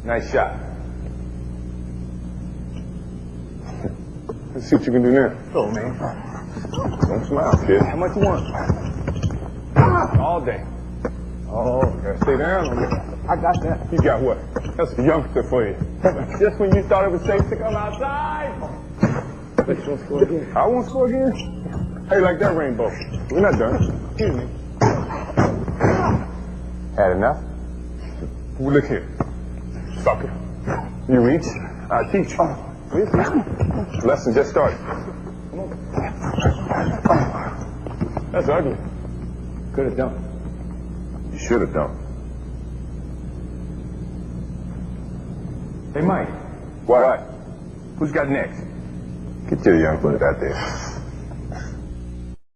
Nice shot. Let's see what you can do now. Go, man. Don't smile, kid. How much you want? All day. Oh, gotta stay down on it. I got that. You got what? That's a youngster for you. Just when you thought it was safe to come outside. Bet you won't score again. I won't score again? Hey, like that rainbow. We're not done. Excuse me. Had enough? Well, look here. Sucker. You reach, I teach. Lesson just started. Come on. That's ugly. Could have done. You should have done. Hey, Mike. What? Who's got next? Get your young foot out there.